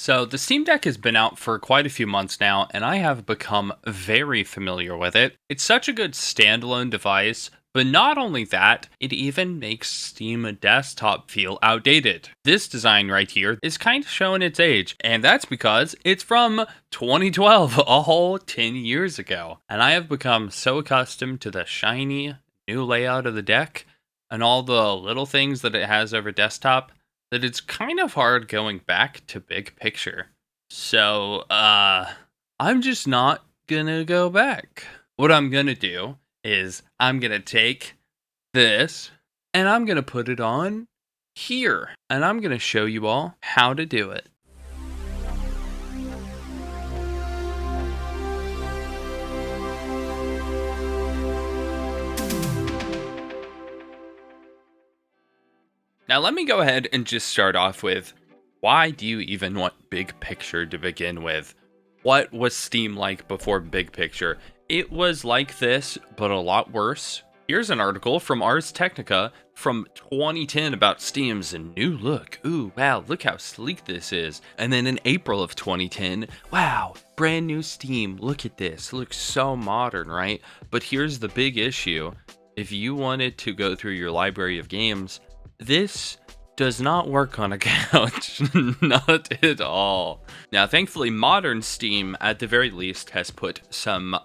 So the Steam Deck has been out for quite a few months now, and I have become very familiar with it. It's such a good standalone device, but not only that, it even makes Steam Desktop feel outdated. This design right here is kind of showing its age, and that's because it's from 2012, a whole 10 years ago. And I have become so accustomed to the shiny new layout of the deck and all the little things that it has over desktop that it's kind of hard going back to big picture. So, I'm just not gonna go back. What I'm gonna do is I'm gonna take this and I'm gonna put it on here. And I'm gonna show you all how to do it. Now, let me go ahead and just start off with, why do you even want Big Picture to begin with? What was Steam like before Big Picture? It was like this, but a lot worse. Here's an article from Ars Technica from 2010 about Steam's new look. Ooh, wow, look how sleek this is. And then in April of 2010, wow, brand new Steam. Look at this. Looks so modern, right? But here's the big issue. If you wanted to go through your library of games, this does not work on a couch. Not at all. Now, thankfully, modern Steam, at the very least, has put some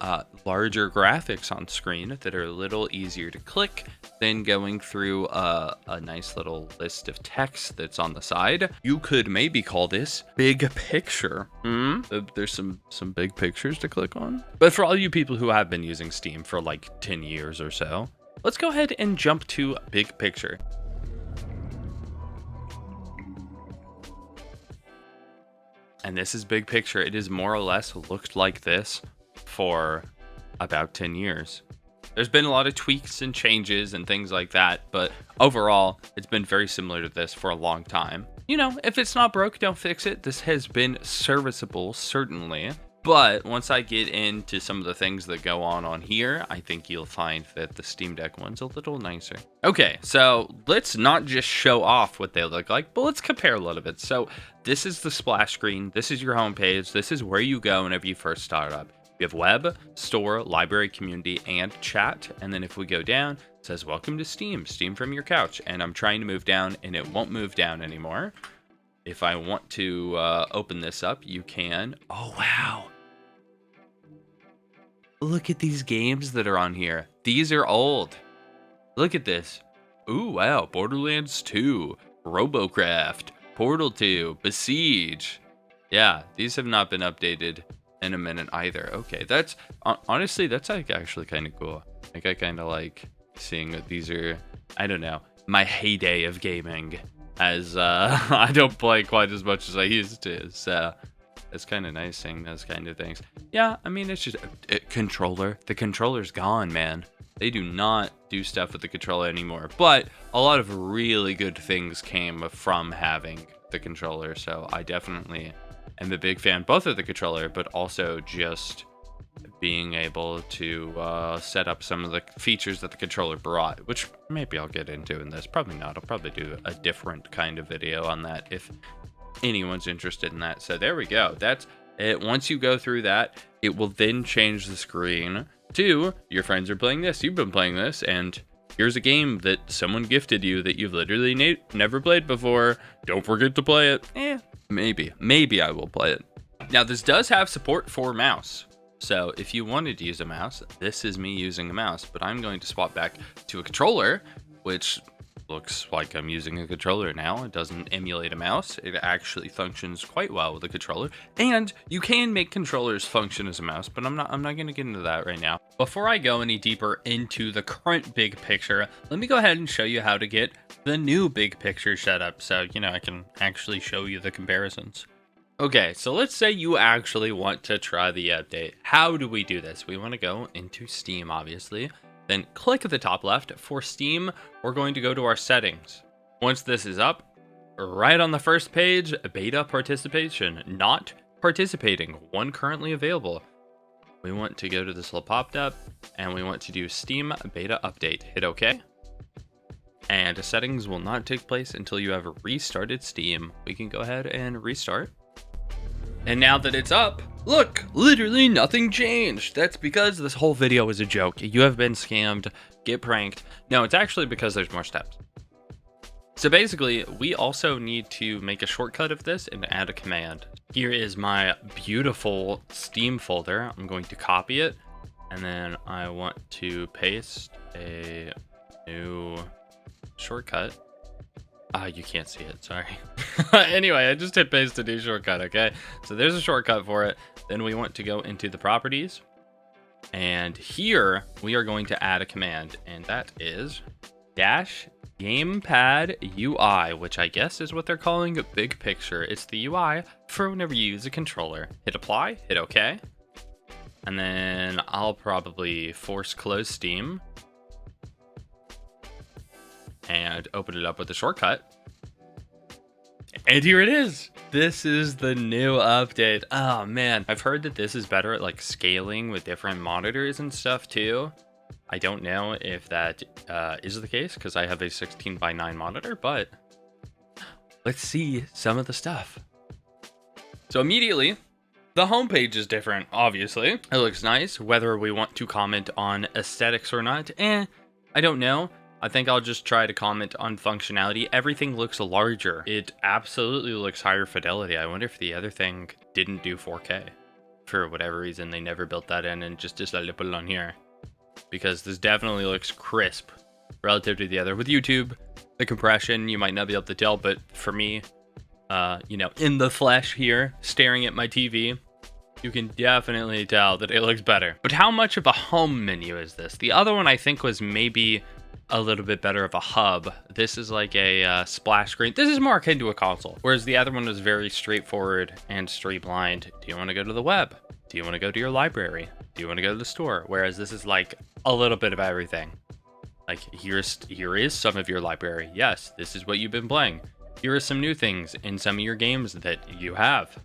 larger graphics on screen that are a little easier to click than going through a nice little list of text that's on the side. You could maybe call this Big Picture. There's some big pictures to click on. But for all you people who have been using Steam for like 10 years or so, let's go ahead and jump to Big Picture. And this is Big Picture. It is more or less looked like this for about 10 years. There's been a lot of tweaks and changes and things like that, but overall, it's been very similar to this for a long time. You know, if it's not broke, don't fix it. This has been serviceable, certainly. But once I get into some of the things that go on here, I think you'll find that the Steam Deck one's a little nicer. Okay, so let's not just show off what they look like, but let's compare a little bit. So this is the splash screen. This is your homepage. This is where you go whenever you first start up. You have web, store, library, community, and chat. And then if we go down, it says, welcome to Steam, Steam from your couch. And I'm trying to move down and it won't move down anymore. If I want to open this up, you can. Oh, wow. Look at these games that are on here. These are old. Look at this. Ooh, wow. Borderlands 2, Robocraft, Portal 2, Besiege. Yeah, these have not been updated in a minute either. Okay, that's honestly, that's like actually kind of cool. Like I kind of like seeing that these are, I don't know, my heyday of gaming, as I don't play quite as much as I used to. So it's kind of nice seeing those kind of things. Yeah, I mean, it's just a controller. The controller's gone, man. They do not do stuff with the controller anymore. But a lot of really good things came from having the controller. So I definitely am a big fan, both of the controller, but also just being able to set up some of the features that the controller brought, which maybe I'll get into in this. Probably not. I'll probably do a different kind of video on that if anyone's interested in that. So there we go. That's it. Once you go through that, it will then change the screen to your friends are playing this, you've been playing this, and here's a game that someone gifted you that you've literally never played before. Don't forget to play it. Maybe I will play it. Now, this does have support for mouse. So if you wanted to use a mouse, this is me using a mouse, but I'm going to swap back to a controller, which looks like I'm using a controller now. It doesn't emulate a mouse. It actually functions quite well with a controller. And you can make controllers function as a mouse, but I'm not going to get into that right now. Before I go any deeper into the current Big Picture, let me go ahead and show you how to get the new Big Picture setup. So, you know, I can actually show you the comparisons. Okay, so let's say you actually want to try the update. How do we do this? We want to go into Steam, obviously. Then click at the top left. For Steam, we're going to go to our settings. Once this is up, right on the first page, beta participation, not participating, one currently available. We want to go to this little popped up and we want to do Steam beta update. Hit OK. And settings will not take place until you have restarted Steam. We can go ahead and restart. And now that it's up, look, literally nothing changed. That's because this whole video is a joke. You have been scammed, get pranked. No, it's actually because there's more steps. So basically, we also need to make a shortcut of this and add a command. Here is my beautiful Steam folder. I'm going to copy it, and then I want to paste a new shortcut. You can't see it, sorry. Anyway, I just hit paste a new shortcut, okay? So there's a shortcut for it. Then we want to go into the properties, and here we are going to add a command, and that is dash gamepad UI, which I guess is what they're calling a big picture. It's the UI for whenever you use a controller. Hit apply, hit OK, and then I'll probably force close Steam and open it up with a shortcut. And here it is. This is the new update. Oh man, I've heard that this is better at like scaling with different monitors and stuff too. I don't know if that is the case because I have a 16:9 monitor, but let's see some of the stuff. So immediately, the homepage is different, obviously. It looks nice. Whether we want to comment on aesthetics or not, I don't know. I think I'll just try to comment on functionality. Everything looks larger. It absolutely looks higher fidelity. I wonder if the other thing didn't do 4K. For whatever reason, they never built that in and just decided to put it on here. Because this definitely looks crisp relative to the other. With YouTube, the compression, you might not be able to tell, but for me, you know, in the flesh here, staring at my TV, you can definitely tell that it looks better. But how much of a home menu is this? The other one I think was maybe a little bit better of a hub. This is like a splash screen. This is more akin to a console, whereas the other one was very straightforward and streamlined. Do you want to go to the web? Do you want to go to your library? Do you want to go to the store? Whereas this is like a little bit of everything. Like here is some of your library. Yes, this is what you've been playing. Here are some new things in some of your games that you have.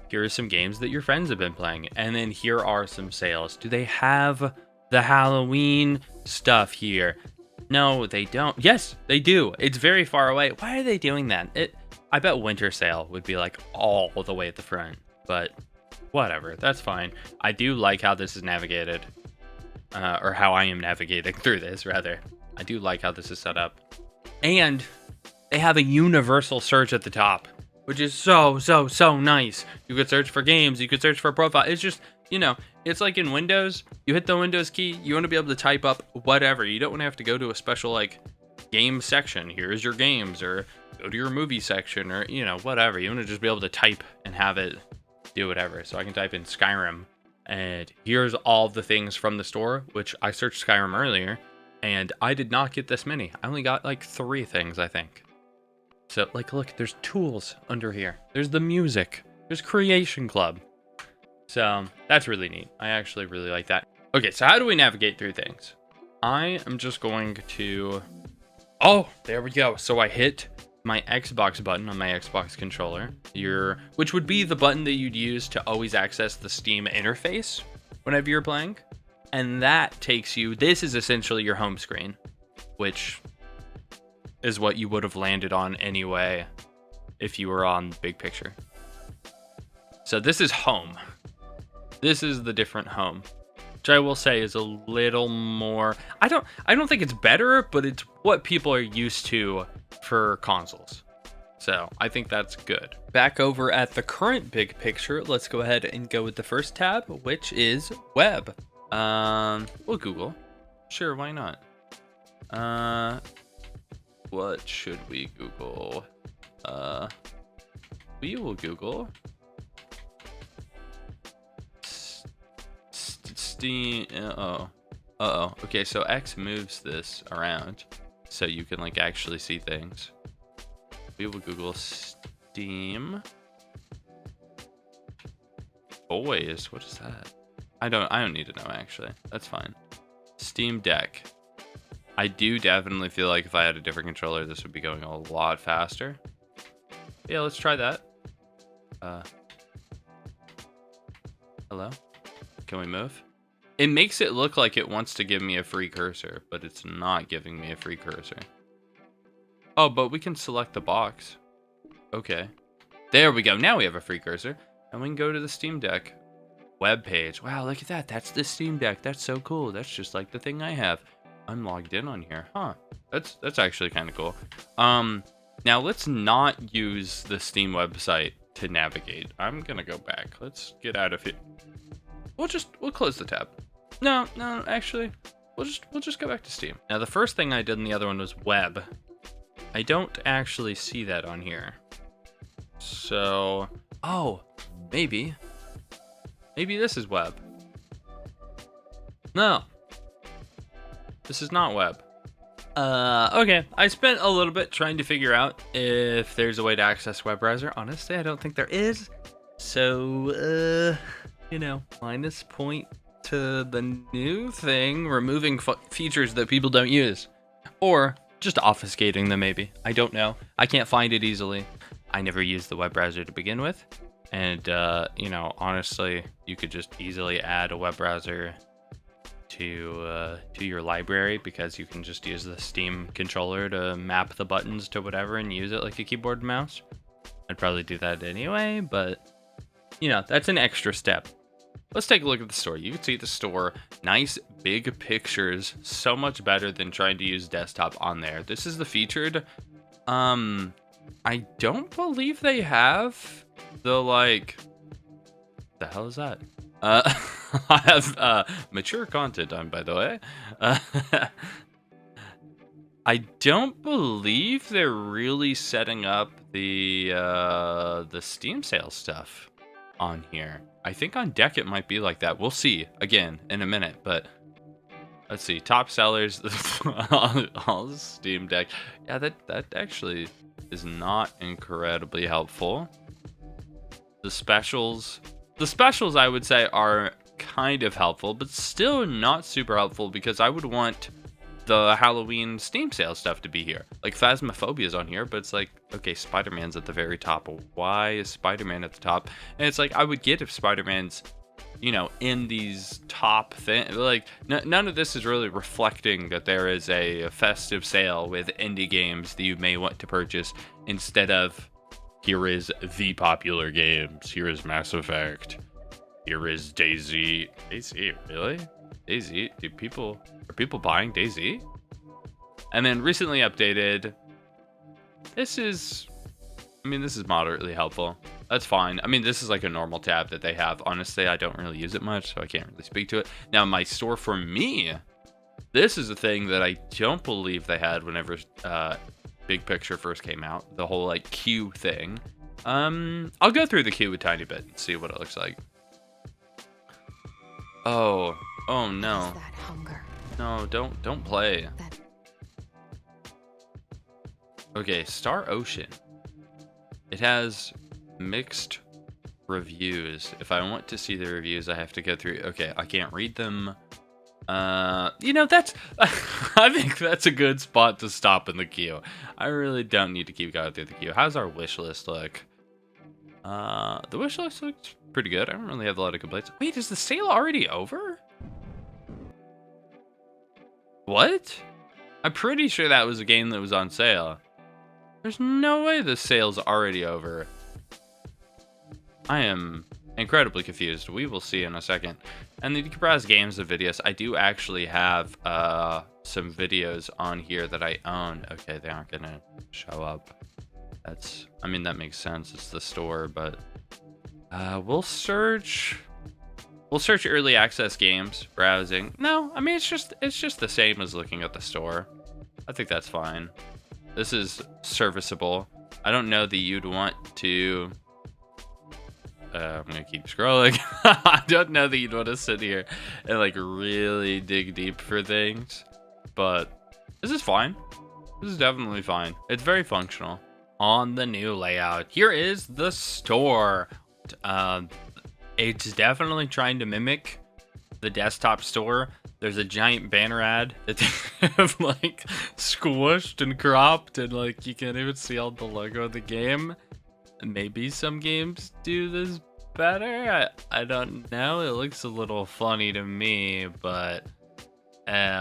Here are some games that your friends have been playing. And then here are some sales. Do they have the Halloween stuff here? No, they don't. Yes, they do. It's very far away. Why are they doing that? I bet winter sale would be like all the way at the front, but whatever, that's fine. I do like how this is navigated, or how I am navigating through this, rather. I do like how this is set up. And they have a universal search at the top, which is so nice. You could search for games, you could search for a profile. It's just, you know, it's like in Windows, you hit the Windows key, you want to be able to type up whatever. You don't want to have to go to a special like game section. Here's your games, or go to your movie section, or, you know, whatever. You want to just be able to type and have it do whatever. So I can type in Skyrim, and here's all the things from the store, which I searched Skyrim earlier, and I did not get this many. I only got like 3 things, I think. So like, look, there's tools under here. There's the music. There's Creation Club. So that's really neat. I actually really like that. Okay, so how do we navigate through things? I am just going to, oh, there we go. So I hit my Xbox button on my Xbox controller, which would be the button that you'd use to always access the Steam interface whenever you're playing. And that takes you, this is essentially your home screen, which is what you would have landed on anyway if you were on big picture. So this is home. This is the different home, which I will say is a little more, I don't think it's better, but it's what people are used to for consoles. So I think that's good. Back over at the current big picture, let's go ahead and go with the first tab, which is web. We'll Google. Sure, why not? What should we Google? We will Google Steam. Okay, so X moves this around so you can like actually see things. We will Google Steam. Boys, what is that? I don't need to know, actually. That's fine. Steam Deck. I do definitely feel like if I had a different controller, this would be going a lot faster. Yeah, let's try that. Hello? Can we move? It makes it look like it wants to give me a free cursor, but it's not giving me a free cursor. Oh, but we can select the box. Okay. There we go. Now we have a free cursor. And we can go to the Steam Deck web page. Wow, look at that. That's the Steam Deck. That's so cool. That's just like the thing I have. I'm logged in on here. Huh. That's actually kind of cool. Now let's not use the Steam website to navigate. I'm gonna go back. Let's get out of here. We'll close the tab. No, actually, we'll just go back to Steam. Now the first thing I did in the other one was web. I don't actually see that on here. So, oh, maybe this is web. No, this is not web. Okay. I spent a little bit trying to figure out if there's a way to access web browser. Honestly, I don't think there is. So, minus point to the new thing, removing features that people don't use. Or just obfuscating them, maybe. I don't know. I can't find it easily. I never used the web browser to begin with. And, honestly, you could just easily add a web browser to your library, because you can just use the Steam controller to map the buttons to whatever and use it like a keyboard and mouse. I'd probably do that anyway, but that's an extra step. Let's take a look at the store. You can see the store, nice big pictures, so much better than trying to use desktop on there. This is the featured. I don't believe they have the the hell is that? I have mature content on, by the way. I don't believe they're really setting up the Steam sales stuff on here. I think on deck it might be like that. We'll see again in a minute, but let's see. Top sellers all the Steam Deck. Yeah, that actually is not incredibly helpful. The specials I would say are kind of helpful, but still not super helpful, because I would want the Halloween Steam sale stuff to be here. Like Phasmophobia is on here, but it's like, okay, Spider-Man's at the very top. Why is Spider-Man at the top? And it's like, I would get if Spider-Man's, in these top things. Like, none of this is really reflecting that there is a festive sale with indie games that you may want to purchase, instead of, here is the popular games. Here is Mass Effect. Here is DayZ. DayZ, really? DayZ? Are people buying DayZ? And then recently updated. This is moderately helpful. That's fine. This is like a normal tab that they have. Honestly, I don't really use it much, so I can't really speak to it. Now, my store for me, this is a thing that I don't believe they had whenever Big Picture first came out. The whole queue thing. I'll go through the queue a tiny bit and see what it looks like. Oh no. That hunger. No, don't play. Okay, Star Ocean. It has mixed reviews. If I want to see the reviews, I have to go through. Okay, I can't read them. That's I think that's a good spot to stop in the queue. I really don't need to keep going through the queue. How's our wish list look? The wish list looks pretty good. I don't really have a lot of complaints. Wait, is the sale already over? What? I'm pretty sure that was a game that was on sale. There's no way the sale's already over. I am incredibly confused. We will see in a second. And the decompressed games and videos, I do actually have some videos on here that I own. Okay, they aren't gonna show up. That makes sense. It's the store, but we'll search early access games, browsing. No, it's just the same as looking at the store. I think that's fine. This is serviceable. I don't know that you'd want to. I'm gonna keep scrolling. I don't know that you'd want to sit here and really dig deep for things, but this is fine. This is definitely fine. It's very functional. On the new layout, here is the store. It's definitely trying to mimic the desktop store. There's a giant banner ad that they have squished and cropped, and you can't even see all the logo of the game. Maybe some games do this better. I don't know. It looks a little funny to me, but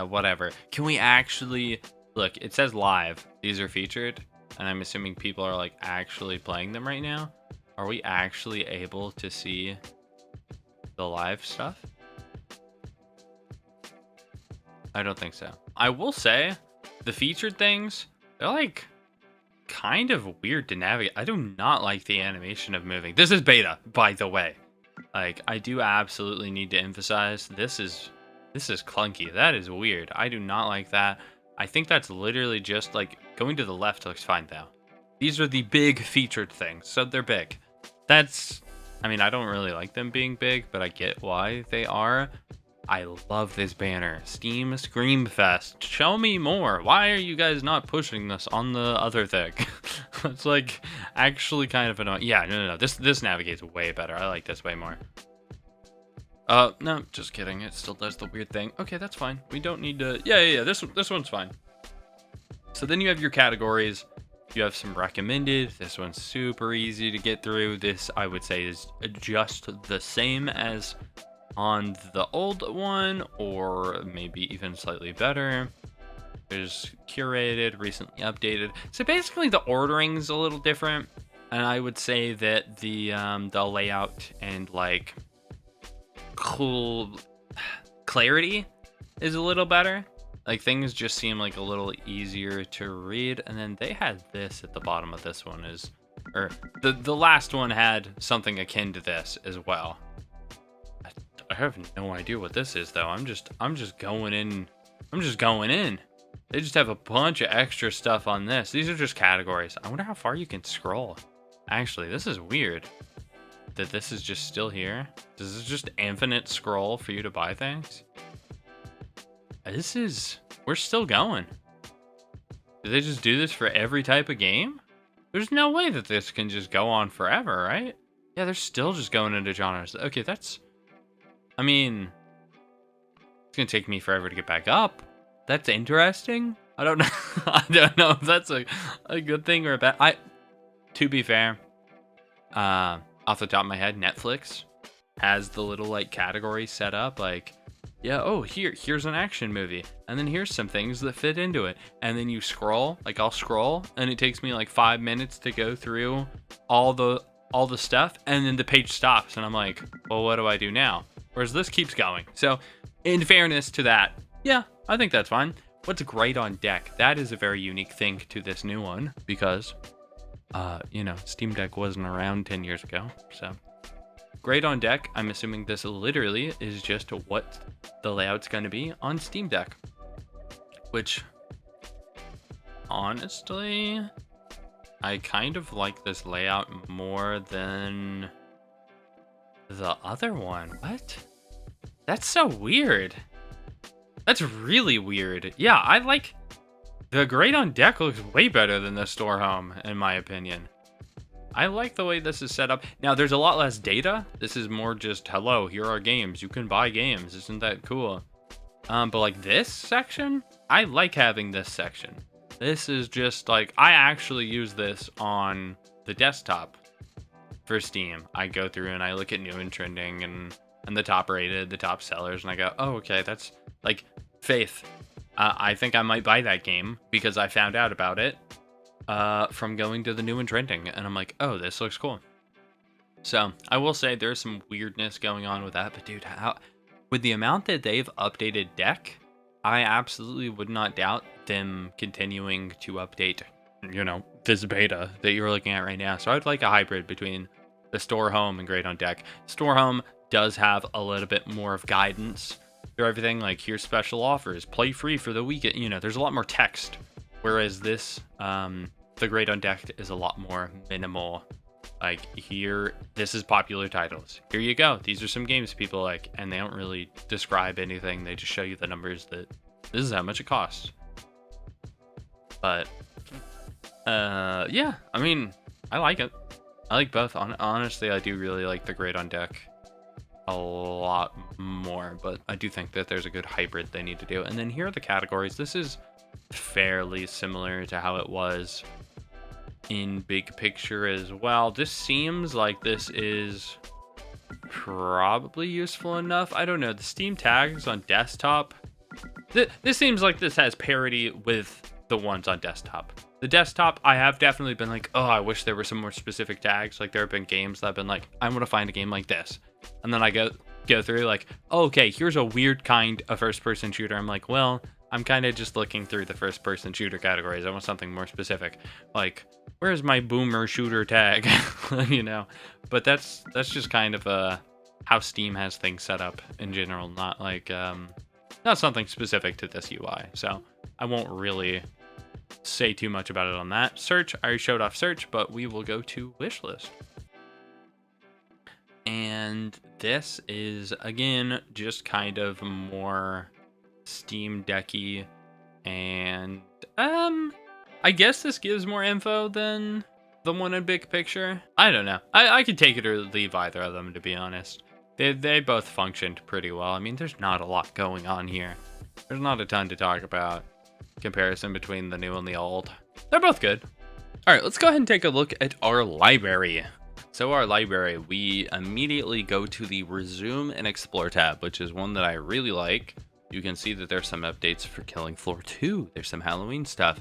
whatever. Can we actually look? It says live. These are featured, and I'm assuming people are actually playing them right now. Are we actually able to see the live stuff? I don't think so. I will say the featured things, they're like kind of weird to navigate. I do not like the animation of moving. This is beta, by the way. Like, I do absolutely need to emphasize this is clunky. That is weird. I do not like that. I think that's literally just like going to the left looks fine though. These are the big featured things, so they're big. That's, I mean, I don't really like them being big, but I get why they are. I love this banner. Steam Screamfest. Show me more. Why are you guys not pushing this on the other thing? It's like actually kind of annoying. Yeah, no. This navigates way better. I like this way more. No, just kidding. It still does the weird thing. Okay, that's fine. We don't need to. Yeah. This one's fine. So then you have your categories. You have some recommended. This one's super easy to get through. This, I would say, is just the same as on the old one, or maybe even slightly better. There's curated, recently updated. So basically the ordering's a little different, and I would say that the layout and like cool clarity is a little better. Like things just seem like a little easier to read. And then they had this at the bottom of this one or the last one had something akin to this as well. I have no idea what this is though. I'm just going in. I'm just going in. They just have a bunch of extra stuff on this. These are just categories. I wonder how far you can scroll. Actually, this is weird that this is just still here. Does this just infinite scroll for you to buy things? We're still going. Did they just do this for every type of game? There's no way that this can just go on forever, right? Yeah, they're still just going into genres. Okay, I mean, it's gonna take me forever to get back up. That's interesting. I don't know. I don't know if that's a good thing or a bad. To be fair, off the top of my head, Netflix has the little like category set up. Like, yeah, oh here's an action movie, and then here's some things that fit into it, and then you scroll. Like I'll scroll, and it takes me like 5 minutes to go through all the stuff, and then the page stops, and I'm like, well, what do I do now? Whereas this keeps going. So, in fairness to that, yeah, I think that's fine. What's great on deck? That is a very unique thing to this new one because, Steam Deck wasn't around 10 years ago. So, great on deck. I'm assuming this literally is just what the layout's going to be on Steam Deck. Which, honestly, I kind of like this layout more than the other one. What? That's so weird. That's really weird. Yeah, I like the Great on Deck looks way better than the Store Home, in my opinion. I like the way this is set up. Now, there's a lot less data. This is more just, hello, here are games. You can buy games. Isn't that cool? But like this section, I like having this section. This is just like, I actually use this on the desktop for Steam. I go through and I look at new and trending and the top rated, the top sellers, and I go, oh, okay, that's like Faith. I think I might buy that game because I found out about it from going to the new and trending, and I'm like, oh, this looks cool. So I will say there's some weirdness going on with that, but dude, with the amount that they've updated deck, I absolutely would not doubt them continuing to update, this beta that you're looking at right now. So I'd like a hybrid between the Store Home and Great on Deck. Store Home does have a little bit more of guidance through everything. Like, here's special offers, play free for the weekend. There's a lot more text. Whereas this, the Great on Deck is a lot more minimal. Like, here, this is popular titles. Here you go. These are some games people like. And they don't really describe anything. They just show you the numbers that this is how much it costs. But, yeah, I mean, I like it. I like both. Honestly, I do really like the Great on Deck a lot more, but I do think that there's a good hybrid they need to do. And then here are the categories. This is fairly similar to how it was in Big Picture as well. This seems like this is probably useful enough. I don't know. The Steam tags on desktop, this seems like this has parity with the ones on desktop. The desktop, I have definitely been like, oh, I wish there were some more specific tags. Like there have been games that I've been like, I want to find a game like this. And then I go through like, oh, okay, here's a weird kind of first person shooter. I'm like, well, I'm kind of just looking through the first person shooter categories. I want something more specific. Like, where's my boomer shooter tag? You know, but that's just kind of how Steam has things set up in general, not like not something specific to this UI. So I won't really say too much about it on that. Search, I already showed off search, but we will go to wishlist. And this is, again, just kind of more Steam Decky. And, I guess this gives more info than the one in Big Picture. I don't know. I could take it or leave either of them, to be honest. They both functioned pretty well. I mean, there's not a lot going on here. There's not a ton to talk about. Comparison between the new and the old. They're both good. All right, let's go ahead and take a look at our library. So our library, we immediately go to the Resume and Explore tab, which is one that I really like. You can see that there's some updates for Killing Floor 2. There's some Halloween stuff.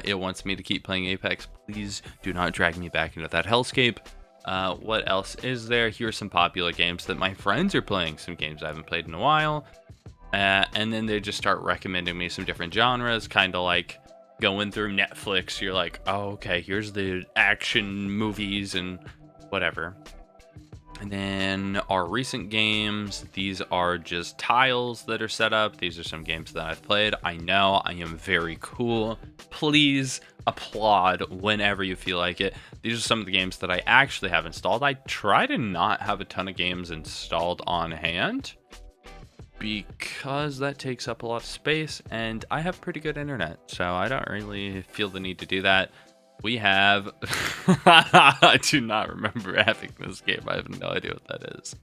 It wants me to keep playing Apex. Please do not drag me back into that hellscape. What else is there? Here's some popular games that my friends are playing. Some games I haven't played in a while. And then they just start recommending me some different genres, kind of like going through Netflix. You're like, oh, okay, here's the action movies and whatever. And then our recent games, these are just tiles that are set up. These are some games that I've played. I know I am very cool. Please applaud whenever you feel like it. These are some of the games that I actually have installed. I try to not have a ton of games installed on hand, because that takes up a lot of space and I have pretty good internet, so I don't really feel the need to do that. We have I do not remember having this game. I have no idea what that is.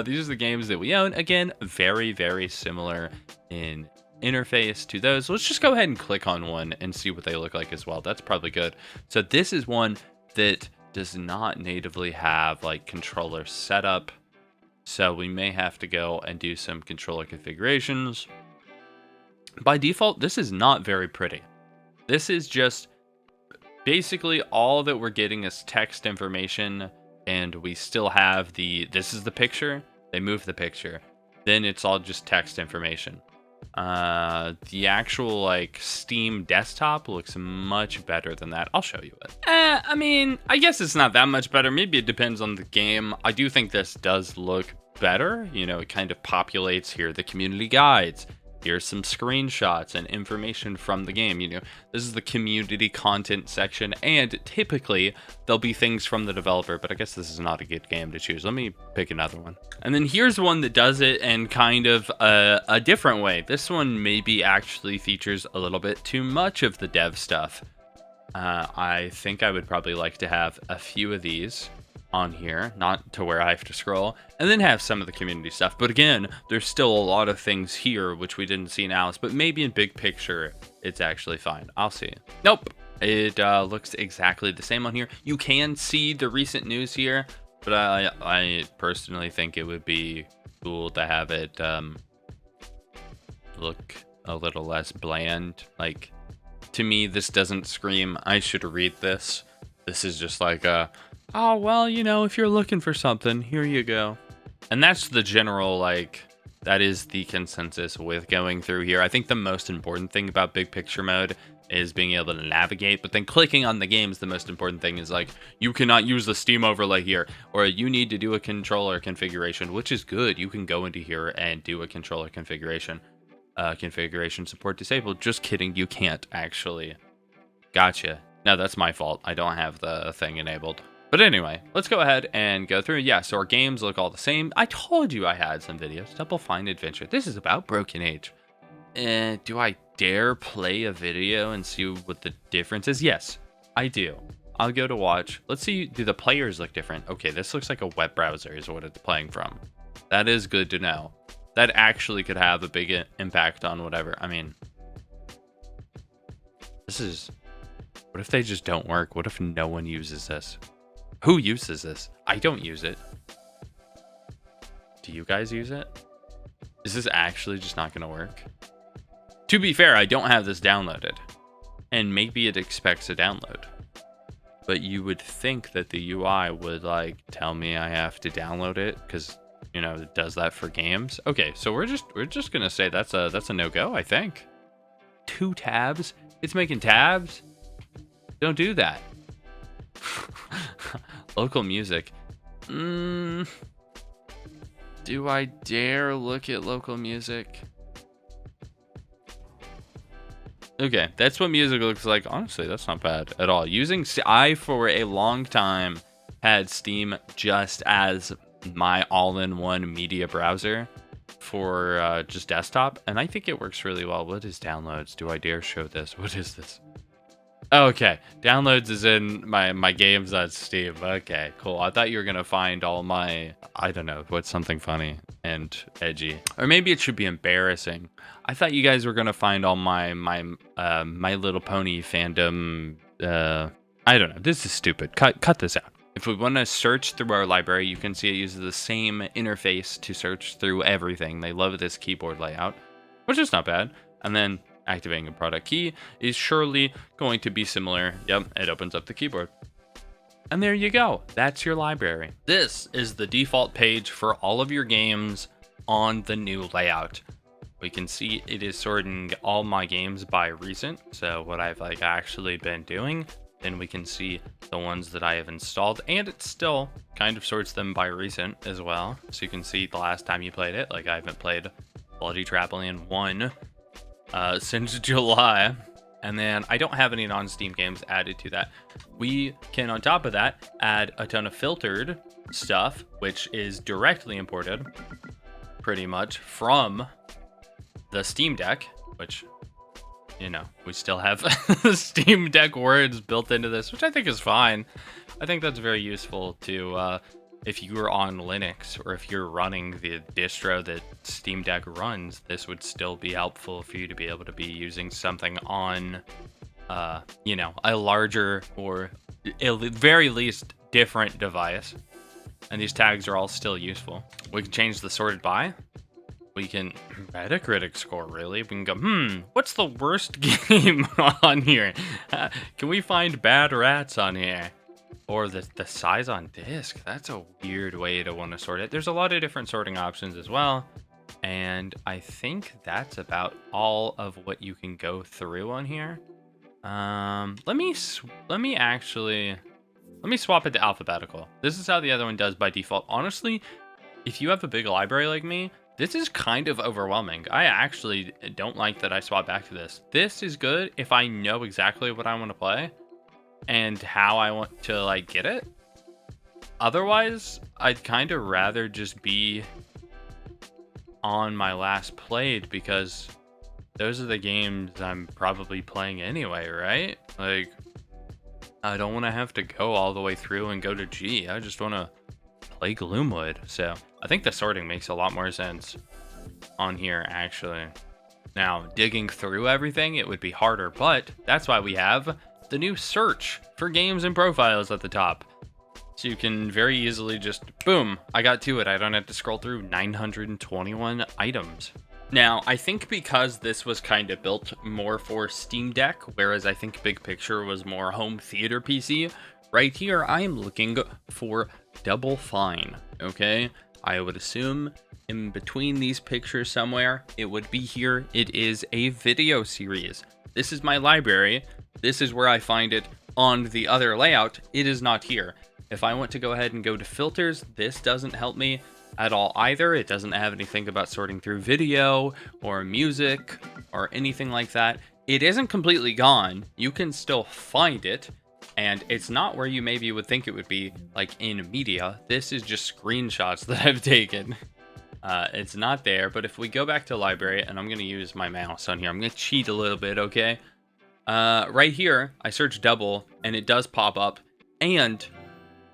These are the games that we own. Again, very, very similar in interface to those. Let's just go ahead and click on one and see what they look like as well. That's probably good. So this is one that does not natively have like controller setup. So we may have to go and do some controller configurations. By default, this is not very pretty. This is just basically all that we're getting is text information, and we still have this is the picture. They move the picture. Then it's all just text information. The actual like Steam desktop looks much better than that. I'll show you it. I mean, I guess it's not that much better. Maybe it depends on the game. I do think this does look better. You know, it kind of populates here the community guides. Here's some screenshots and information from the game. You know, this is the community content section, and typically there'll be things from the developer, but I guess this is not a good game to choose. Let me pick another one. And then here's one that does it in kind of a different way. This one maybe actually features a little bit too much of the dev stuff. I think I would probably like to have a few of these on here, not to where I have to scroll, and then have some of the community stuff. But again, there's still a lot of things here which we didn't see in Alice, but maybe in big picture it's actually fine. I'll see. Nope, it looks exactly the same on here. You can see the recent news here, but I personally think it would be cool to have it look a little less bland. Like, to me, this doesn't scream I should read this. This is just like oh, well, you know, if you're looking for something, here you go. And that's the general, like, that is the consensus with going through here. I think the most important thing about big picture mode is being able to navigate, but then clicking on the games, the most important thing is like, you cannot use the Steam overlay here, or you need to do a controller configuration, which is good. You can go into here and do a controller configuration. Configuration support disabled. Just kidding, you can't actually. Gotcha. No, that's my fault. I don't have the thing enabled. But anyway, let's go ahead and go through. Yeah, so our games look all the same. I told you I had some videos. Double Fine Adventure. This is about Broken Age. Do I dare play a video and see what the difference is? Yes, I do. I'll go to watch. Let's see, do the players look different? Okay, this looks like a web browser is what it's playing from. That is good to know. That actually could have a big impact on whatever. I mean, this is... What if they just don't work? What if no one uses this? Who uses this? I don't use it. Do you guys use it? Is this actually just not going to work? To be fair, I don't have this downloaded. and maybe it expects a download. But you would think that the UI would like tell me I have to download it because it does that for games. Okay, so we're just gonna say that's a no-go, I think. 2 tabs? It's making tabs? Don't do that. Local music. Do I dare look at local music? Okay, that's what music looks like. Honestly, that's not bad at all. I, for a long time, had Steam just as my all-in-one media browser for just desktop, and I think it works really well. What is downloads? Do I dare show this? What is this? Okay, downloads is in my games on Steam. Okay, cool. I thought you were gonna find all my, I don't know, what's something funny and edgy, or maybe it should be embarrassing. I thought you guys were gonna find all my My Little Pony fandom. I don't know. This is stupid. Cut this out. If we want to search through our library, you can see it uses the same interface to search through everything. They love this keyboard layout, which is not bad. And then activating a product key is surely going to be similar. Yep, it opens up the keyboard. And there you go. That's your library. This is the default page for all of your games on the new layout. We can see it is sorting all my games by recent. So what I've actually been doing. Then we can see the ones that I have installed, and it still kind of sorts them by recent as well. So you can see the last time you played it. Like, I haven't played Bloody Trampoline 1 since July. And then I don't have any non-Steam games added to that. We can, on top of that, add a ton of filtered stuff, which is directly imported pretty much from the Steam Deck, which, we still have Steam Deck words built into this, which I think is fine. I think that's very useful to, if you're on Linux or if you're running the distro that Steam Deck runs, this would still be helpful for you to be able to be using something on, a larger or at the very least different device. And these tags are all still useful. We can change the sorted by. We can Metacritic score, really. We can go, what's the worst game on here? Can we find bad rats on here? Or the size on disk. That's a weird way to want to sort it. There's a lot of different sorting options as well. And I think that's about all of what you can go through on here. Let me swap it to alphabetical. This is how the other one does by default. Honestly, if you have a big library like me, this is kind of overwhelming. I actually don't like that I swap back to this. This is good if I know exactly what I want to play and how I want to get it. Otherwise, I'd kind of rather just be on my last played because those are the games I'm probably playing anyway, right? I don't want to have to go all the way through and go to G. I just want to play Gloomwood. So I think the sorting makes a lot more sense on here, actually. Now, digging through everything, it would be harder, but that's why we have the new search for games and profiles at the top. So you can very easily just, boom, I got to it. I don't have to scroll through 921 items. Now, I think because this was kind of built more for Steam Deck, whereas I think Big Picture was more home theater PC, right here I am looking for Double Fine, okay? I would assume in between these pictures somewhere, it would be here. It is a video series. This is my library. This is where I find it on the other layout. It is not here. If I want to go ahead and go to filters, this doesn't help me at all either. It doesn't have anything about sorting through video or music or anything like that. It isn't completely gone. You can still find it, and it's not where you maybe would think it would be, like in media. This is just screenshots that I've taken. It's not there, but if we go back to library, and I'm going to use my mouse on here, I'm going to cheat a little bit, okay? Right here, I search double, and it does pop up, and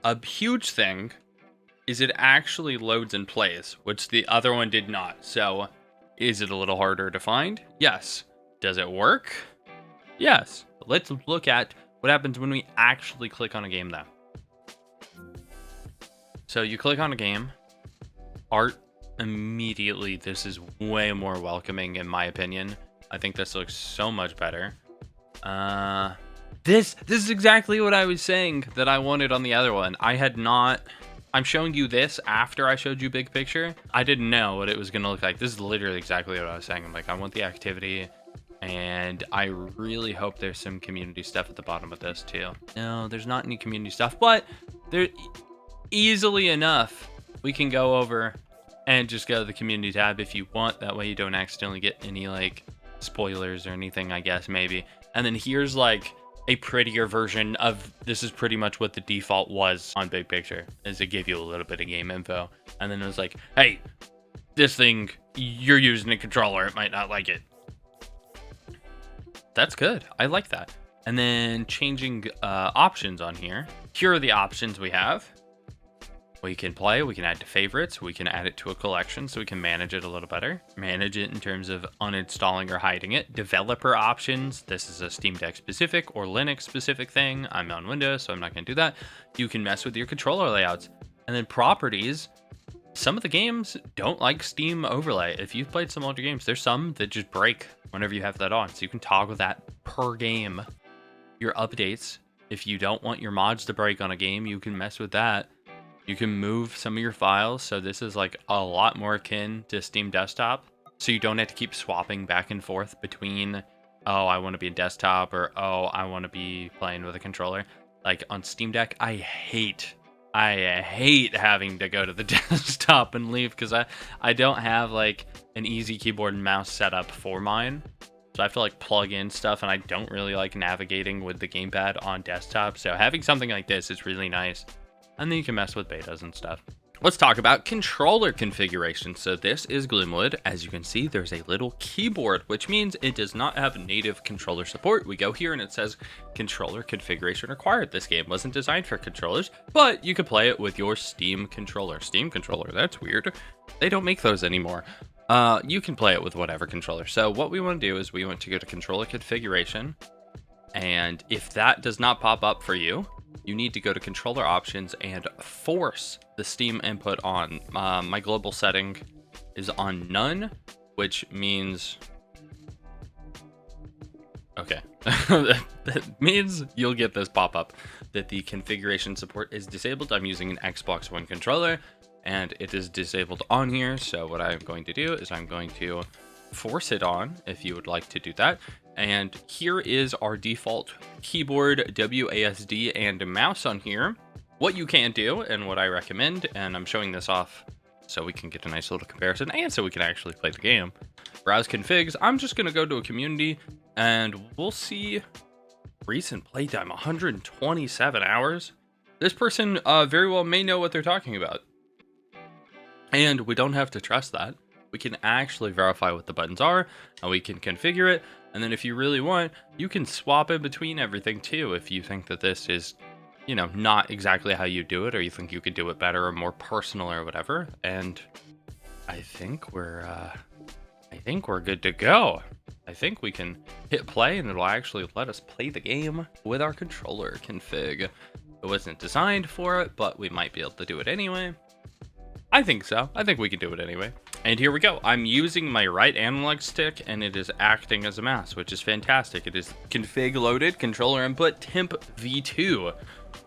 a huge thing is it actually loads and plays, which the other one did not. So, is it a little harder to find? Yes. Does it work? Yes. Let's look at what happens when we actually click on a game, though. So, you click on a game. Art, immediately, this is way more welcoming, in my opinion. I think this looks so much better. This is exactly what I was saying that I wanted on the other one. I'm showing you this after I showed you big picture. I didn't know what it was gonna look like. This is literally exactly what I was saying. I'm like, I want the activity, and I really hope there's some community stuff at the bottom of this too. No, there's not any community stuff, but there easily enough we can go over and just go to the community tab if you want. That way you don't accidentally get any like spoilers or anything, I guess, maybe. And then here's like a prettier version of this is pretty much what the default was on big picture, is it gave you a little bit of game info, and then it was like, hey, this thing, you're using a controller, it might not like it. That's good. I like that. And then changing options on here. Here are the options we have. We can play, we can add to favorites, we can add it to a collection so we can manage it a little better. Manage it in terms of uninstalling or hiding it. Developer options, this is a Steam Deck specific or Linux specific thing. I'm on Windows, so I'm not gonna do that. You can mess with your controller layouts. And then properties, some of the games don't like Steam overlay. If you've played some older games, there's some that just break whenever you have that on. So you can toggle that per game. Your updates, if you don't want your mods to break on a game, you can mess with that. You can move some of your files, so this is like a lot more akin to Steam Desktop. So you don't have to keep swapping back and forth between, oh, I want to be in desktop, or oh, I want to be playing with a controller. Like on Steam Deck, I hate having to go to the desktop and leave, because I don't have like an easy keyboard and mouse setup for mine. So I have to like plug in stuff, and I don't really like navigating with the gamepad on desktop. So having something like this is really nice. And then you can mess with betas and stuff. Let's talk about controller configuration. So this is Gloomwood. As you can see, there's a little keyboard, which means it does not have native controller support. We go here and it says controller configuration required. This game wasn't designed for controllers, but you can play it with your Steam controller. Steam controller, that's weird. They don't make those anymore. You can play it with whatever controller. So what we want to do is we want to go to controller configuration. And if that does not pop up for you, you need to go to controller options and force the Steam input on. My global setting is on none, which means, okay, that means you'll get this pop up that the configuration support is disabled. I'm using an Xbox One controller and it is disabled on here. So what I'm going to do is I'm going to force it on if you would like to do that. And here is our default keyboard, WASD, and mouse on here. What you can do and what I recommend, and I'm showing this off so we can get a nice little comparison and so we can actually play the game. Browse configs. I'm just going to go to a community and we'll see recent playtime, 127 hours. This person very well may know what they're talking about. And we don't have to trust that. We can actually verify what the buttons are, and we can configure it. And then if you really want, you can swap in between everything too. If you think that this is, you know, not exactly how you do it, or you think you could do it better or more personal or whatever. And I think we're good to go. I think we can hit play and it'll actually let us play the game with our controller config. It wasn't designed for it, but we might be able to do it anyway. I think so. I think we can do it anyway. And here we go. I'm using my right analog stick and it is acting as a mouse, which is fantastic. It is config loaded, controller input, temp v2,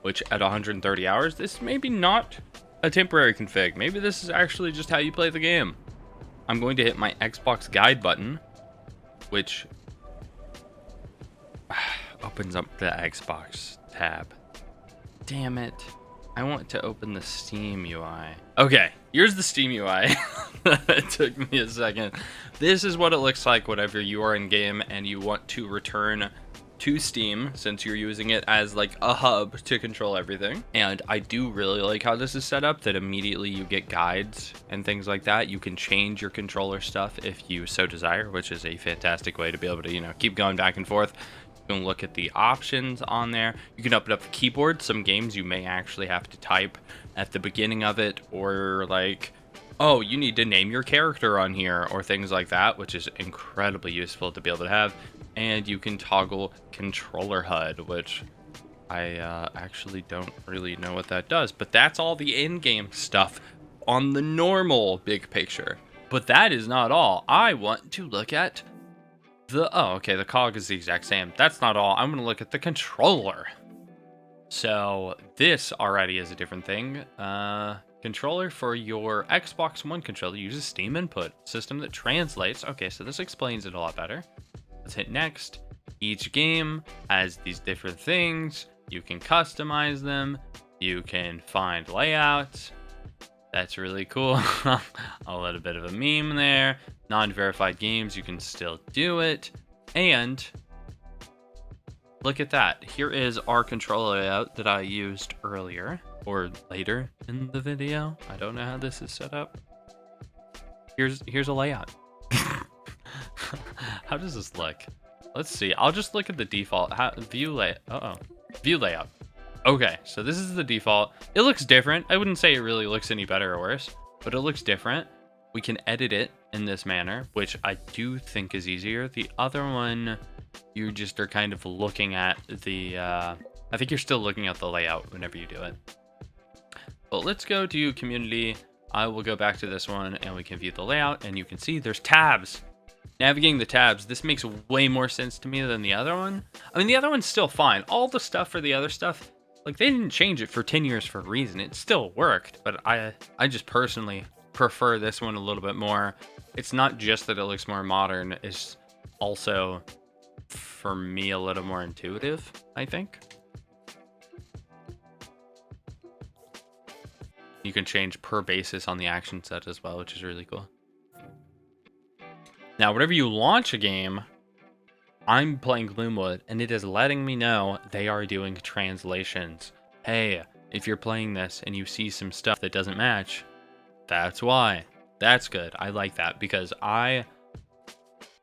which at 130 hours, this may be not a temporary config. Maybe this is actually just how you play the game. I'm going to hit my Xbox guide button, which opens up the Xbox tab. Damn it. I want to open the Steam UI. Okay, here's the Steam UI. It took me a second. This is what it looks like whenever you are in game and you want to return to Steam, since you're using it as like a hub to control everything. And I do really like how this is set up, that immediately you get guides and things like that. You can change your controller stuff if you so desire, which is a fantastic way to be able to, you know, keep going back and forth. You can look at the options on there. You can open up the keyboard. Some games you may actually have to type at the beginning of it, or like, oh, you need to name your character on here, or things like that, which is incredibly useful to be able to have. And you can toggle controller HUD, which I actually don't really know what that does, but that's all the in-game stuff on the normal big picture. But that is not all. I want to look at Okay, the cog is the exact same. That's not all. I'm going to look at the controller. So this already is a different thing. Controller for your Xbox One controller uses Steam input system that translates. Okay, so this explains it a lot better. Let's hit next. Each game has these different things. You can customize them. You can find layouts. That's really cool. A little bit of a meme there. Non-verified games, you can still do it. And look at that. Here is our controller layout that I used earlier or later in the video. I don't know how this is set up. Here's a layout. How does this look? Let's see. I'll just look at the default view layout. Okay, so this is the default. It looks different. I wouldn't say it really looks any better or worse, but it looks different. We can edit it in this manner, which I do think is easier. The other one, you just are kind of looking at the, I think you're still looking at the layout whenever you do it. But let's go to community. I will go back to this one and we can view the layout and you can see there's tabs. Navigating the tabs, this makes way more sense to me than the other one. I mean, the other one's still fine. All the stuff for the other stuff, like they didn't change it for 10 years for a reason. It still worked, but I just personally prefer this one a little bit more. It's not just that it looks more modern, it's also for me a little more intuitive, I think. You can change per basis on the action set as well, which is really cool. Now, whenever you launch a game, I'm playing Gloomwood, and it is letting me know they are doing translations. Hey, if you're playing this and you see some stuff that doesn't match, that's why. That's good. I like that because I,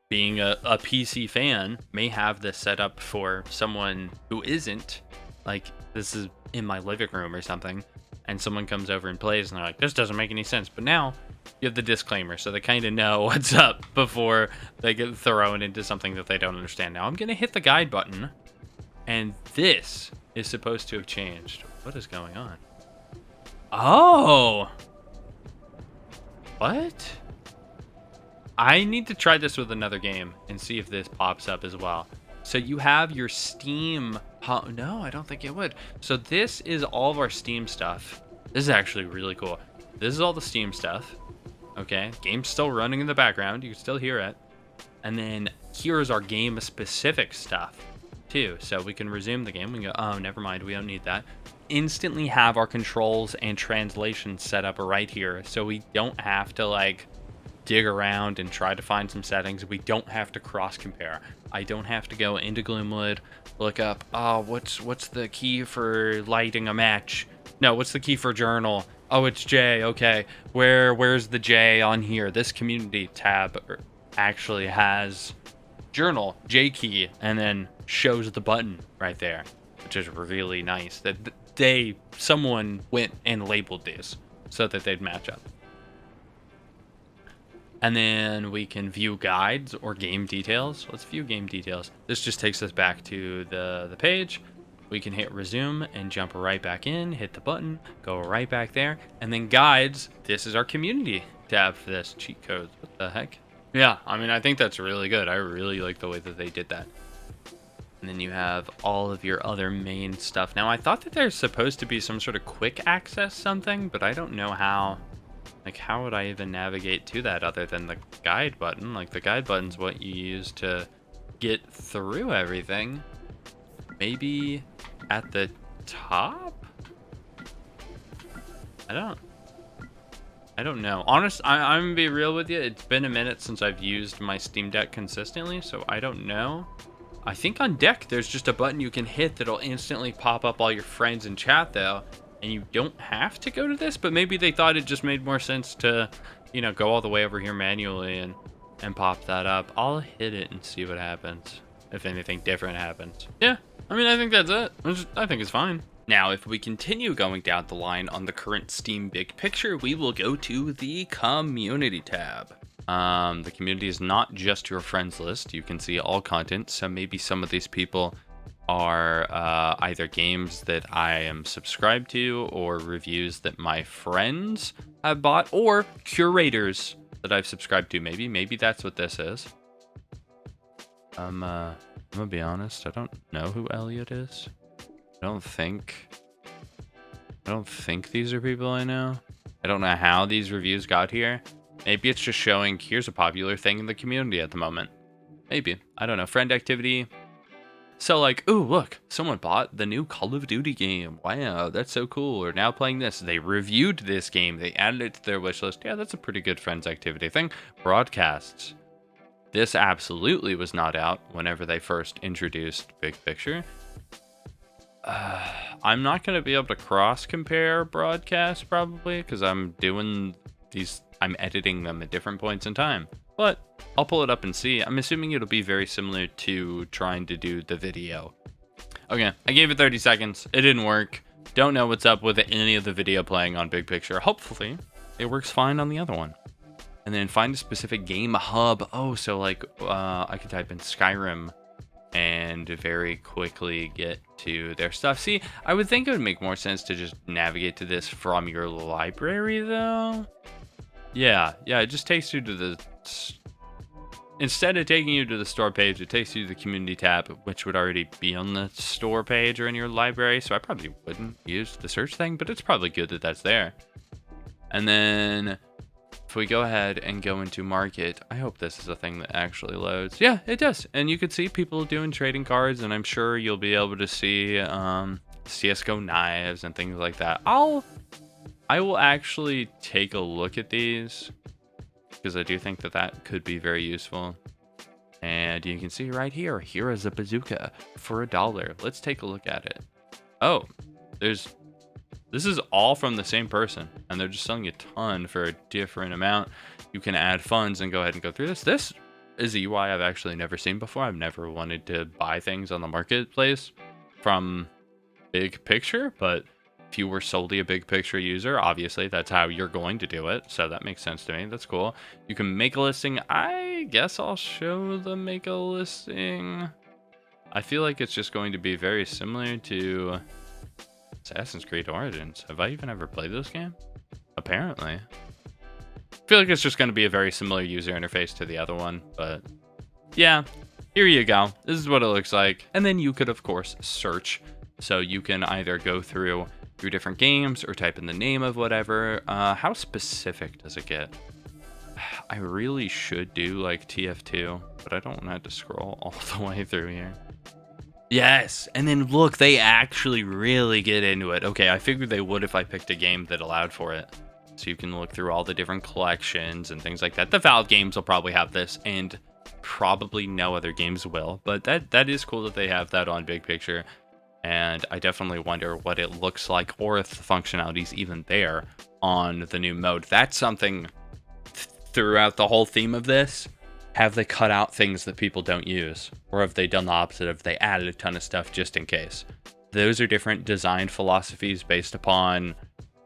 being a PC fan, may have this set up for someone who isn't. Like, this is in my living room or something, and someone comes over and plays, and they're like, this doesn't make any sense. But now you have the disclaimer, so they kind of know what's up before they get thrown into something that they don't understand. Now I'm going to hit the guide button, and this is supposed to have changed. What is going on? Oh! What? I need to try this with another game and see if this pops up as well. So you have your Steam... No, I don't think it would. So this is all of our Steam stuff. This is actually really cool. This is all the Steam stuff. Okay, game's still running in the background. You can still hear it. And then here's our game-specific stuff, too. So we can resume the game. We can go, oh, never mind. We don't need that. Instantly have our controls and translation set up right here. So we don't have to, like, dig around and try to find some settings. We don't have to cross-compare. I don't have to go into Gloomwood, look up, oh, what's the key for lighting a match? No, what's the key for journal? Oh, it's J. Okay, where's the J on here? This community tab actually has journal, J key, and then shows the button right there, which is really nice. That someone went and labeled these so that they'd match up. And then we can view guides or game details. Let's view game details. This just takes us back to the page. We can hit resume and jump right back in, hit the button, go right back there. And then guides, this is our community tab for this. Cheat codes, what the heck? Yeah, I mean, I think that's really good. I really like the way that they did that. And then you have all of your other main stuff. Now, I thought that there's supposed to be some sort of quick access something, but I don't know how. Like, how would I even navigate to that other than the guide button? Like, the guide button's what you use to get through everything. Maybe at the top? I don't know. Honest, I'm gonna be real with you. It's been a minute since I've used my Steam Deck consistently, so I don't know. I think on deck, there's just a button you can hit that'll instantly pop up all your friends in chat, though. And you don't have to go to this, but maybe they thought it just made more sense to, you know, go all the way over here manually and pop that up. I'll hit it and see what happens, if anything different happens. Yeah, I mean, I think that's it. I think it's fine. Now, if we continue going down the line on the current Steam Big Picture, we will go to the Community tab. The community is not just your friends list. You can see all content, so maybe some of these people are either games that I am subscribed to or reviews that my friends have bought or curators that I've subscribed to. Maybe that's what this is. I'm gonna be honest, I don't know who Elliot is. I don't think these are people I know. I don't know how these reviews got here. Maybe it's just showing here's a popular thing in the community at the moment. Maybe. I don't know. Friend activity. So like, ooh, look, someone bought the new Call of Duty game. Wow, that's so cool. Or now playing this. They reviewed this game. They added it to their wish list. Yeah, that's a pretty good friends activity thing. Broadcasts. This absolutely was not out whenever they first introduced Big Picture. I'm not going to be able to cross compare broadcasts probably because I'm doing these, I'm editing them at different points in time. But I'll pull it up and see. I'm assuming it'll be very similar to trying to do the video. Okay, I gave it 30 seconds. It didn't work. Don't know what's up with any of the video playing on Big Picture. Hopefully, it works fine on the other one. And then find a specific game hub. Oh, so like I could type in Skyrim and very quickly get to their stuff. See, I would think it would make more sense to just navigate to this from your library, though. Yeah, it just takes you to the... Instead of taking you to the store page, it takes you to the community tab, which would already be on the store page or in your library, so I probably wouldn't use the search thing, but it's probably good that that's there. And then... if we go ahead and go into market, I hope this is a thing that actually loads. Yeah, it does. And you can see people doing trading cards, and I'm sure you'll be able to see CSGO knives and things like that. I will actually take a look at these because I do think that that could be very useful. And you can see right here, here is a bazooka for $1. Let's take a look at it. Oh, this is all from the same person, and they're just selling a ton for a different amount. You can add funds and go ahead and go through this. This is a UI I've actually never seen before. I've never wanted to buy things on the marketplace from Big Picture, but if you were solely a Big Picture user, obviously that's how you're going to do it. So that makes sense to me. That's cool. You can make a listing. I guess I'll show the make a listing. I feel like it's just going to be very similar to Assassin's Creed Origins. Have I even ever played this game? Apparently. I feel like it's just going to be a very similar user interface to the other one, but yeah, here you go. This is what it looks like. And then you could, of course, search. So you can either go through different games or type in the name of whatever. How specific does it get? I really should do like TF2, but I don't want to scroll all the way through here. Yes, and then look, they actually really get into it. Okay, I figured they would if I picked a game that allowed for it. So you can look through all the different collections and things like that. The Valve games will probably have this, and probably no other games will. But that is cool that they have that on Big Picture. And I definitely wonder what it looks like, or if the functionality's even there on the new mode. That's something throughout the whole theme of this. Have they cut out things that people don't use? Or have they done the opposite of they added a ton of stuff just in case? Those are different design philosophies based upon,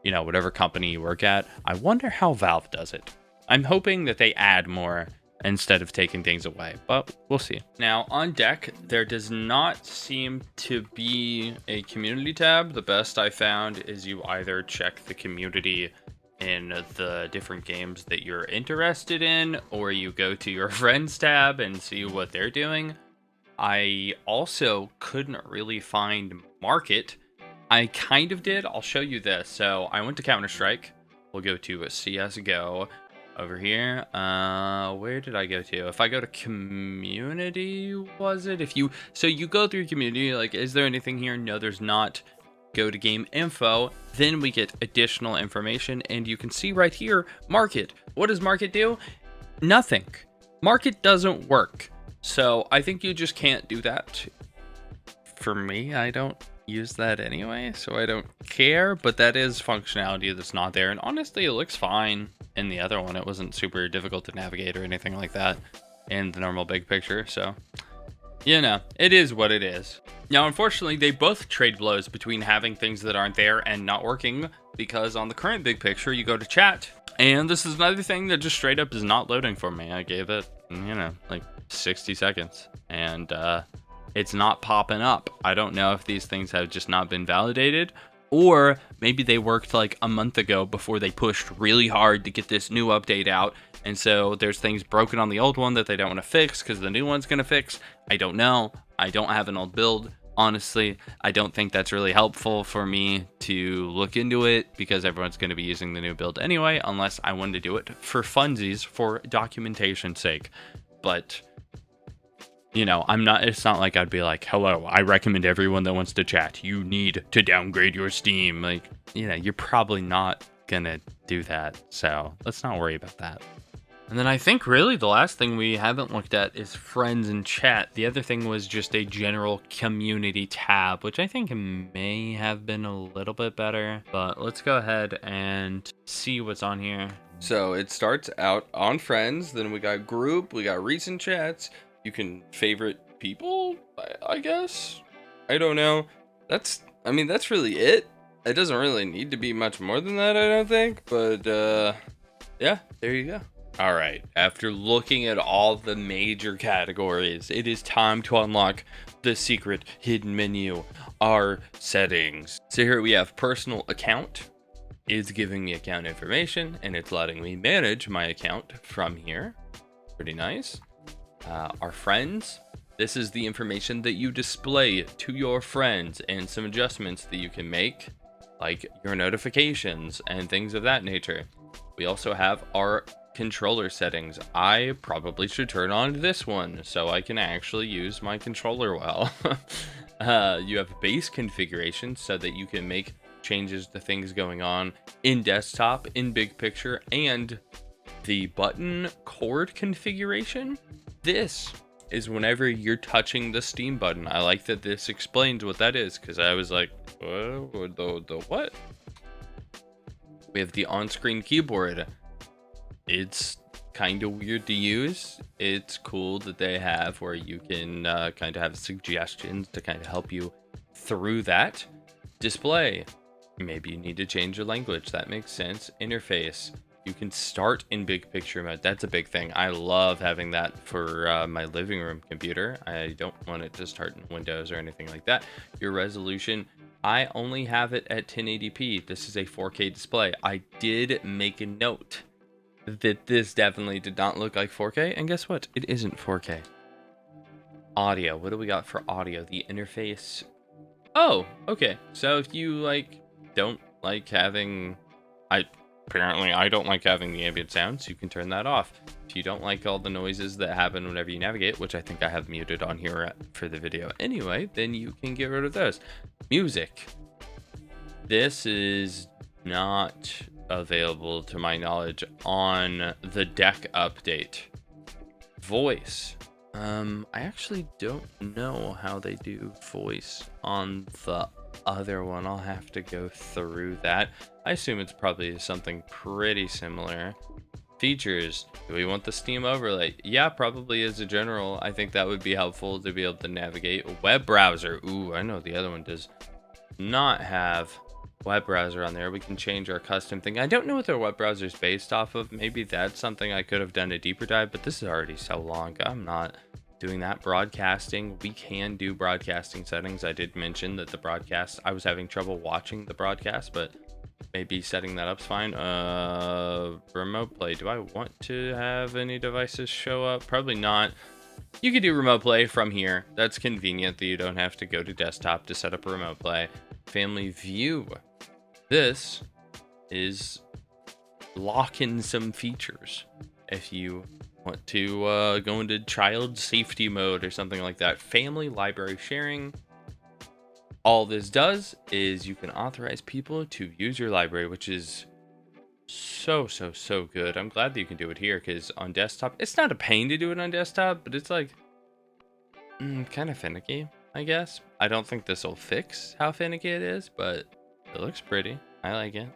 you know, whatever company you work at. I wonder how Valve does it. I'm hoping that they add more instead of taking things away, but we'll see. Now on deck, there does not seem to be a community tab. The best I found is you either check the community in the different games that you're interested in, or you go to your friends tab and see what they're doing. I also couldn't really find market. I kind of did. I'll show you this. So I went to Counter-Strike. We'll go to a CSGO over here. Where did I go to? If I go to community, was it? So you go through community, like, is there anything here? No, there's not. Go to game info, then we get additional information, and you can see right here, market. What does market do? Nothing. Market doesn't work. So I think you just can't do that. For me, I don't use that anyway, so I don't care, but that is functionality that's not there. And honestly, it looks fine in the other one. It wasn't super difficult to navigate or anything like that in the normal Big Picture. So, you know, it is what it is. Now, unfortunately, they both trade blows between having things that aren't there and not working, because on the current Big Picture, you go to chat, and this is another thing that just straight up is not loading for me. I gave it, you know, like 60 seconds, and it's not popping up. I don't know if these things have just not been validated, or maybe they worked like a month ago before they pushed really hard to get this new update out, And so there's things broken on the old one that they don't want to fix because the new one's going to fix. I don't know. I don't have an old build. Honestly, I don't think that's really helpful for me to look into it because everyone's going to be using the new build anyway, unless I wanted to do it for funsies, for documentation's sake. But, you know, it's not like I'd be like, hello, I recommend everyone that wants to chat, you need to downgrade your Steam. Like, you know, you're probably not going to do that. So let's not worry about that. And then I think really the last thing we haven't looked at is friends and chat. The other thing was just a general community tab, which I think may have been a little bit better. But let's go ahead and see what's on here. So it starts out on friends, then we got group, we got recent chats. You can favorite people, I guess. I don't know. That's really it. It doesn't really need to be much more than that, I don't think. But yeah, there you go. All right, after looking at all the major categories, it is time to unlock the secret hidden menu, our settings. So here we have personal account. It's giving me account information, and it's letting me manage my account from here. Pretty nice. Our friends. This is the information that you display to your friends and some adjustments that you can make, like your notifications and things of that nature. We also have our controller settings. I probably should turn on this one so I can actually use my controller well. You have base configuration so that you can make changes to things going on in desktop, in big picture, and the button cord configuration. This is whenever you're touching the Steam button. I like that this explains what that is because I was like, the what? We have the on-screen keyboard. It's kind of weird to use. It's cool that they have where you can kind of have suggestions to kind of help you through that. Display. Maybe you need to change your language. That makes sense. Interface. You can start in big picture mode. That's a big thing. I love having that for my living room computer. I don't want it to start in Windows or anything like that. Your resolution. I only have it at 1080p. This is a 4K display. I did make a note that this definitely did not look like 4K, and guess what? It isn't 4K. Audio. What do we got for audio? The interface. Oh, okay. So if you don't like having, I don't like having the ambient sounds, you can turn that off. If you don't like all the noises that happen whenever you navigate, which I think I have muted on here for the video anyway, then you can get rid of those. Music. This is not available to my knowledge on the deck update. Voice. I actually don't know how they do voice on the other one. I'll have to go through that. I assume it's probably something pretty similar. Features. Do we want the Steam overlay? Yeah, probably as a general. I think that would be helpful to be able to navigate. Web browser. Ooh, I know the other one does not have web browser on there. We can change our custom thing. I don't know what their web browser is based off of. Maybe that's something I could have done a deeper dive, but this is already so long. I'm not doing that. Broadcasting. We can do broadcasting settings. I did mention that the broadcast, I was having trouble watching the broadcast, but maybe setting that up's fine. Remote play. Do I want to have any devices show up? Probably not. You can do remote play from here. That's convenient that you don't have to go to desktop to set up a remote play. Family view. This is locking some features. If you want to go into child safety mode or something like that. Family library sharing. All this does is you can authorize people to use your library, which is so good. I'm glad that you can do it here because on desktop, it's not a pain to do it on desktop, but it's like kind of finicky, I guess. I don't think this will fix how finicky it is, but it looks pretty. I like it.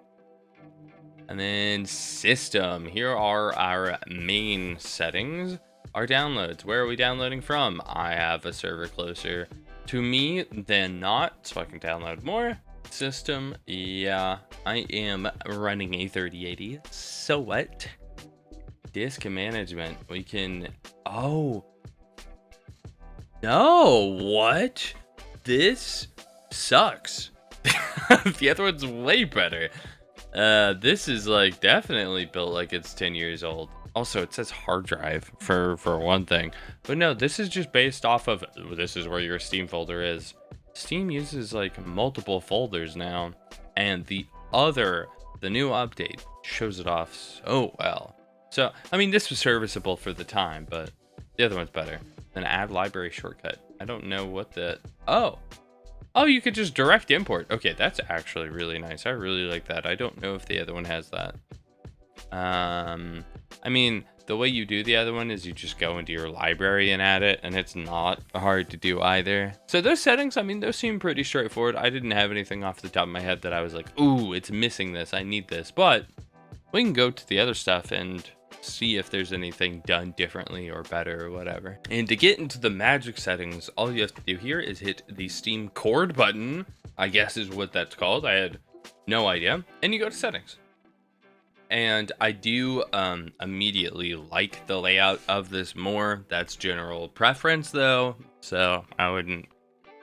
And then system. Here are our main settings. Our downloads. Where are we downloading from? I have a server closer to me than not, so I can download more. System. Yeah, I am running a 3080. So what? Disk management. We can... Oh. No, what? This sucks. The other one's way better. This is like definitely built like it's 10 years old. Also, it says hard drive for one thing. But no, this is just based off of this is where your Steam folder is. Steam uses like multiple folders now, and the new update shows it off so well. So, I mean, this was serviceable for the time, but the other one's better. Then add library shortcut. I don't know what the Oh, you could just direct import. Okay, that's actually really nice. I really like that. I don't know if the other one has that. I mean, the way you do the other one is you just go into your library and add it, and it's not hard to do either. So those settings, I mean, those seem pretty straightforward. I didn't have anything off the top of my head that I was like, ooh, it's missing this. I need this. But we can go to the other stuff and see if there's anything done differently or better or whatever. And to get into the magic settings, all you have to do here is hit the Steam Cord button, I guess is what that's called. I had no idea. And you go to settings. And I do immediately like the layout of this more. That's general preference though, so I wouldn't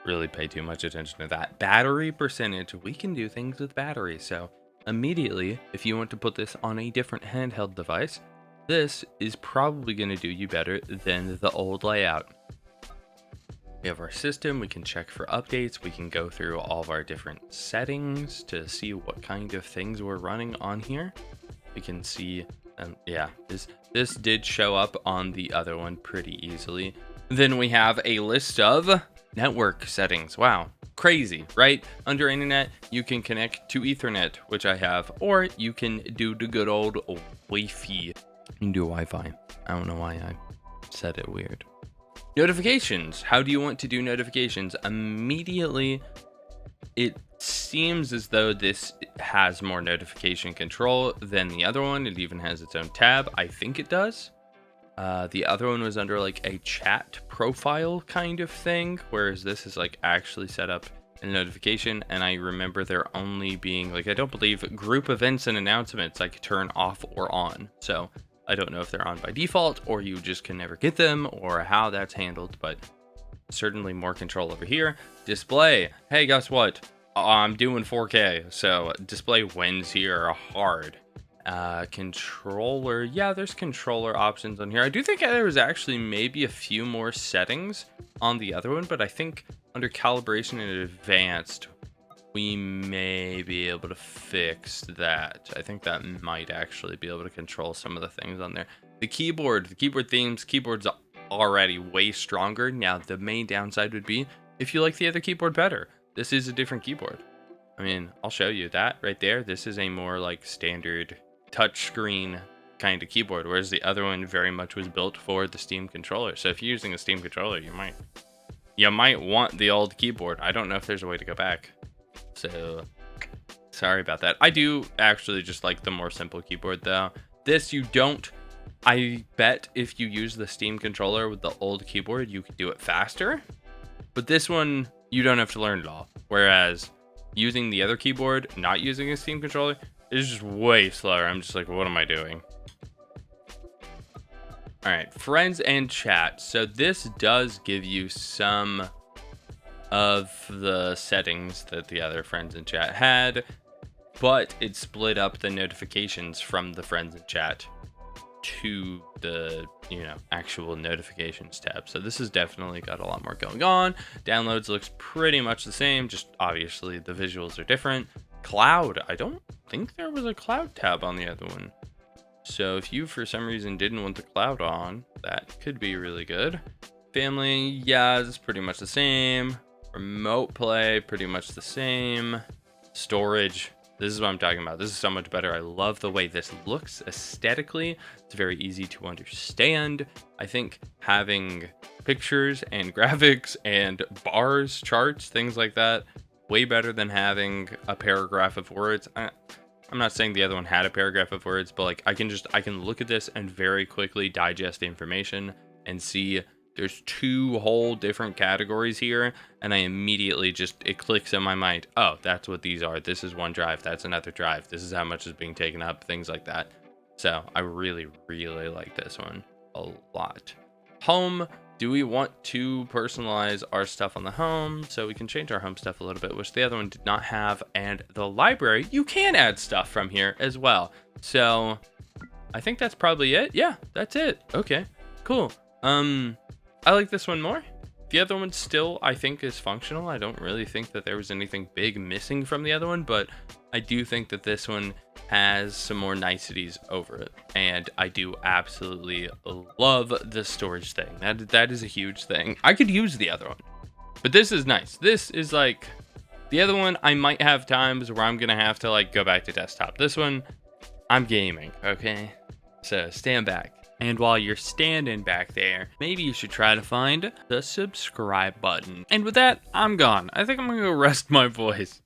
really pay too much attention to that. Battery percentage, we can do things with battery. So immediately, if you want to put this on a different handheld device, this is probably going to do you better than the old layout. We have our system, we can check for updates, we can go through all of our different settings to see what kind of things we're running on here. We can see, yeah, this did show up on the other one pretty easily. Then we have a list of network settings. Wow, crazy, right? Under internet, you can connect to Ethernet, which I have, or you can do the good old Wi-Fi. You can do Wi-Fi. I don't know why I said it weird. Notifications. How do you want to do notifications? Immediately, it seems as though this has more notification control than the other one. It even has its own tab. I think it does. The other one was under like a chat profile kind of thing, whereas this is like actually set up in a notification. And I remember there only being like, I don't believe group events and announcements I could turn off or on. So I don't know if they're on by default or you just can never get them or how that's handled, but certainly more control over here. Display. Hey, guess what? I'm doing 4K, so display wins here hard. Controller. Yeah, there's controller options on here. I do think there was actually maybe a few more settings on the other one, but I think under calibration and advanced, we may be able to fix that. I think that might actually be able to control some of the things on there. The keyboard themes, keyboard's already way stronger. Now, the main downside would be if you like the other keyboard better. This is a different keyboard. I mean, I'll show you that right there. This is a more like standard touchscreen kind of keyboard, whereas the other one very much was built for the Steam controller. So if you're using a Steam controller, you might want the old keyboard. I don't know if there's a way to go back. So sorry about that. I do actually just like the more simple keyboard though. This you don't. I bet if you use the Steam controller with the old keyboard, you could do it faster. But this one, you don't have to learn it all. Whereas using the other keyboard, not using a Steam controller, is just way slower. I'm just like, what am I doing? All right, friends and chat. So this does give you some of the settings that the other friends and chat had, but it split up the notifications from the friends and chat to the actual notifications tab. So this has definitely got a lot more going on. Downloads looks pretty much the same, just obviously the visuals are different. Cloud, I don't think there was a cloud tab on the other one, so if you for some reason didn't want the cloud on, that could be really good. Family, yeah, it's pretty much the same. Remote play, pretty much the same. Storage, this is what I'm talking about. This is so much better. I love the way this looks aesthetically. It's very easy to understand. I think having pictures and graphics and bars, charts, things like that, way better than having a paragraph of words. I'm not saying the other one had a paragraph of words, but like I can look at this and very quickly digest the information and see there's two whole different categories here, and I immediately it clicks in my mind. Oh, that's what these are. This is one drive. That's another drive. This is how much is being taken up, things like that. So I really, really like this one a lot. Home. Do we want to personalize our stuff on the home? So we can change our home stuff a little bit, which the other one did not have. And the library, you can add stuff from here as well. So I think that's probably it. Yeah, that's it. Okay, cool. I like this one more. The other one still, I think, is functional. I don't really think that there was anything big missing from the other one, but I do think that this one has some more niceties over it. And I do absolutely love the storage thing. That is a huge thing. I could use the other one, but this is nice. This is like, the other one, I might have times where I'm going to have to like go back to desktop. This one, I'm gaming, okay? So stand back. And while you're standing back there, maybe you should try to find the subscribe button. And with that, I'm gone. I think I'm gonna go rest my voice.